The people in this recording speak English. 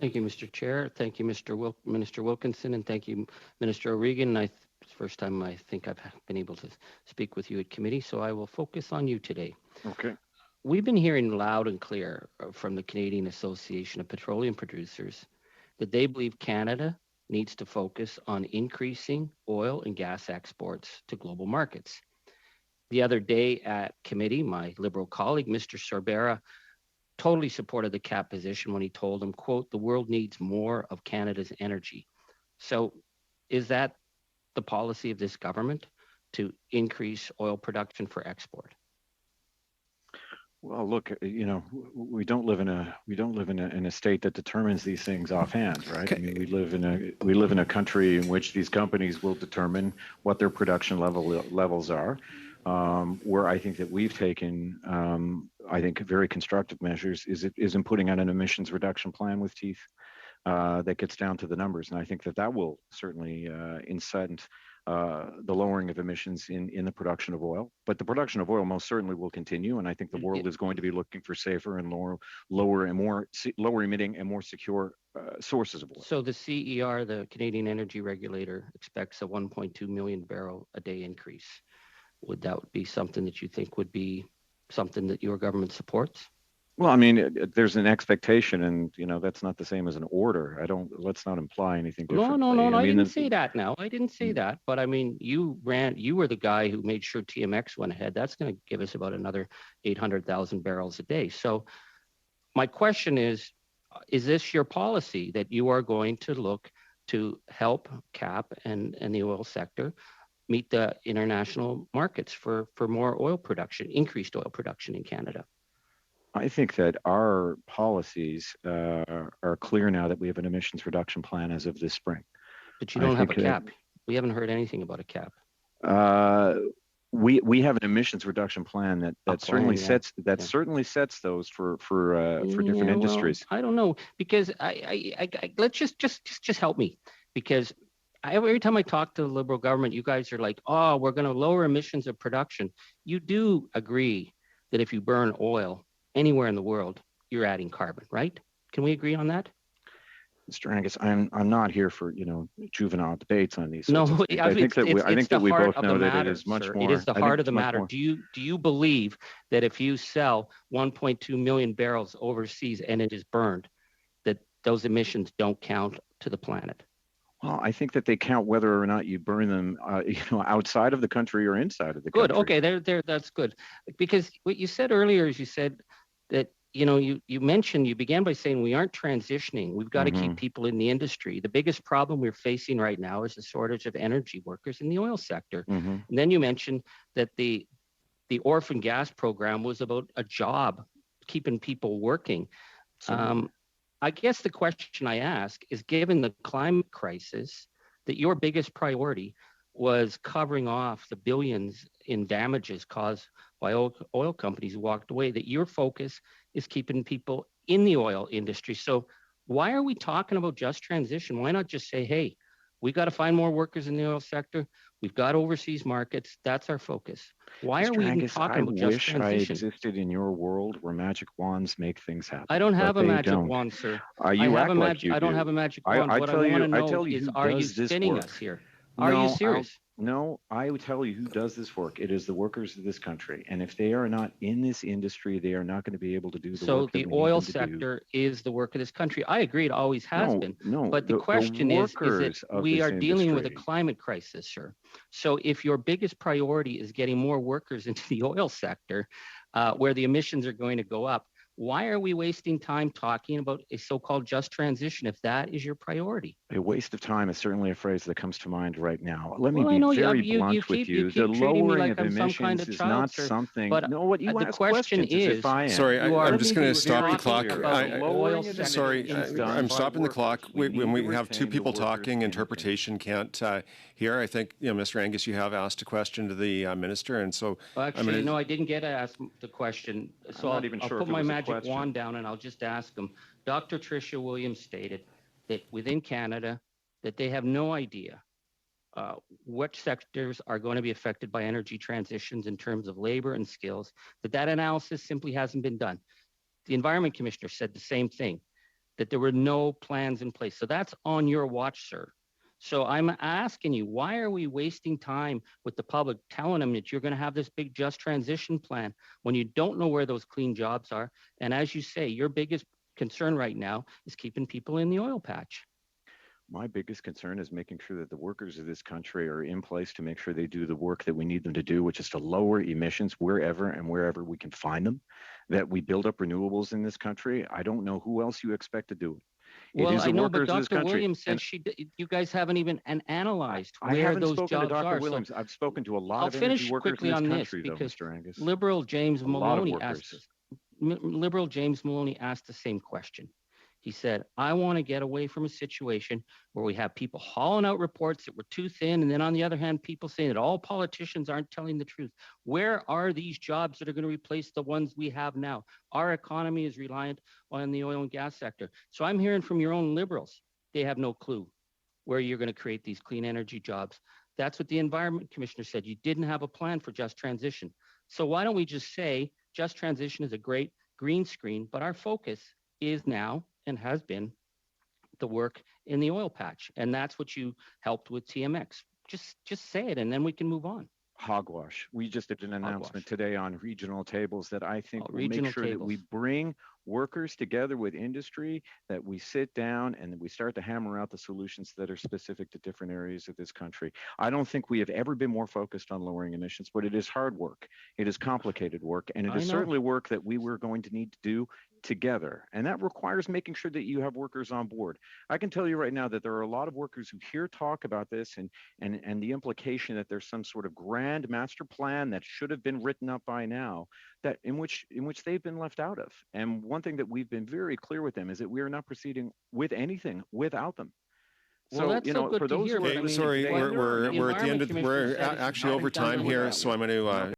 Thank you, Mr. Chair. Thank you, Minister Wilkinson, and thank you, Minister O'Regan. It's the first time I think I've been able to speak with you at committee, so I will focus on you today. Okay. We've been hearing loud and clear from the Canadian Association of Petroleum Producers that they believe Canada needs to focus on increasing oil and gas exports to global markets. The other day at committee, my Liberal colleague, Mr. Sorbera, totally supported the cap position when he told him, quote, the world needs more of Canada's energy. So is that the policy of this government to increase oil production for export? Well, look, we don't live in a state that determines these things offhand, right? I mean, we live in a country in which these companies will determine what their production levels are. Where I think that we've taken, I think, very constructive measures is in putting out an emissions reduction plan with teeth that gets down to the numbers, and I think that will certainly incent the lowering of emissions in the production of oil. But the production of oil most certainly will continue, and I think the world is going to be looking for safer and lower emitting and more secure sources of oil. So the CER, the Canadian Energy Regulator, expects a 1.2 million barrel a day increase. Would that be something that you think would be something that your government supports? Well, I mean, there's an expectation, and that's not the same as an order. Let's not imply anything different. No. I didn't say that. Now, I didn't say that. But I mean, you were the guy who made sure TMX went ahead. That's going to give us about another 800,000 barrels a day. So, my question is this your policy that you are going to look to help CAP and the oil sector meet the international markets for more oil production, increased oil production in Canada? I think that our policies are clear now that we have an emissions reduction plan as of this spring. But you don't have a cap. We haven't heard anything about a cap. We have an emissions reduction plan that certainly sets those for different industries. I don't know, because I let's just help me, because every time I talk to the Liberal government, you guys are like, oh, we're going to lower emissions of production. You do agree that if you burn oil anywhere in the world, you're adding carbon, right? Can we agree on that? Mr. Angus, I'm not here for juvenile debates on these. No, I think that we both know that it is much more. It is the heart of the matter. Do you believe that if you sell 1.2 million barrels overseas and it is burned, that those emissions don't count to the planet? Well, I think that they count whether or not you burn them, outside of the country or inside of the country. Good. Okay, there. That's good. Because what you said earlier is you said that you began by saying we aren't transitioning. We've got to keep people in the industry. The biggest problem we're facing right now is the shortage of energy workers in the oil sector. And then you mentioned that the orphan gas program was about a job, keeping people working. I guess the question I ask is, given the climate crisis, that your biggest priority was covering off the billions in damages caused by oil companies who walked away, that your focus is keeping people in the oil industry. So why are we talking about just transition? Why not just say, hey, we got to find more workers in the oil sector. We've got overseas markets. That's our focus. Why are we even talking about just transition? I wish I existed in your world where magic wands make things happen. I don't have a magic wand, sir. You act like you do. I don't have a magic wand. What I want to know is, are you spinning us here? Are you serious? No, I would tell you who does this work. It is the workers of this country. And if they are not in this industry, they are not going to be able to do the work. So the oil sector is the work of this country. I agree, it always has been. No, but the question is that we are dealing with a climate crisis, sir. So if your biggest priority is getting more workers into the oil sector, where the emissions are going to go up, why are we wasting time talking about a so-called just transition if that is your priority? A waste of time is certainly a phrase that comes to mind right now. Let me be very blunt with you. The lowering of emissions is not something. But the question is, sorry, I'm just going to stop the clock. Sorry, I'm stopping the clock. When we have two people talking, interpretation can't hear. I think, Mr. Angus, you have asked a question to the minister, and so actually, no, I didn't get to ask the question. So I'll put my magic wand down and I'll just ask them. Dr. Tricia Williams stated that within Canada, that they have no idea which sectors are going to be affected by energy transitions in terms of labor and skills, that analysis simply hasn't been done. The Environment Commissioner said the same thing. that there were no plans in place. So that's on your watch, sir. So I'm asking you, why are we wasting time with the public telling them that you're going to have this big just transition plan when you don't know where those clean jobs are? And as you say, your biggest concern right now is keeping people in the oil patch. My biggest concern is making sure that the workers of this country are in place to make sure they do the work that we need them to do, which is to lower emissions wherever we can find them, that we build up renewables in this country. I don't know who else you expect to do it. Well, I know, but Dr. Williams says you guys haven't even analyzed where those jobs are. I haven't spoken to Dr. Williams. I've spoken to a lot of energy workers in this country, though, Mr. Angus. Liberal James Maloney asked the same question. He said, I want to get away from a situation where we have people hauling out reports that were too thin, and then on the other hand, people saying that all politicians aren't telling the truth. Where are these jobs that are going to replace the ones we have now? Our economy is reliant on the oil and gas sector. So I'm hearing from your own Liberals, they have no clue where you're going to create these clean energy jobs. That's what the Environment Commissioner said. You didn't have a plan for just transition. So why don't we just say just transition is a great green screen, but our focus is now and has been the work in the oil patch. And that's what you helped with TMX. Just say it, and then we can move on. Hogwash. We just did an announcement today on regional tables that I think will make sure that we bring workers together with industry, that we sit down and that we start to hammer out the solutions that are specific to different areas of this country. I don't think we have ever been more focused on lowering emissions, but it is hard work. It is complicated work, and it is certainly work that we were going to need to do together. And that requires making sure that you have workers on board. I can tell you right now that there are a lot of workers who hear talk about this and the implication that there's some sort of grand master plan that should have been written up by now, that in which they've been left out of. And one thing that we've been very clear with them is that we are not proceeding with anything without them. Well, that's so good for those to hear. Sorry, we're at the end of we're actually over time here, so I'm going to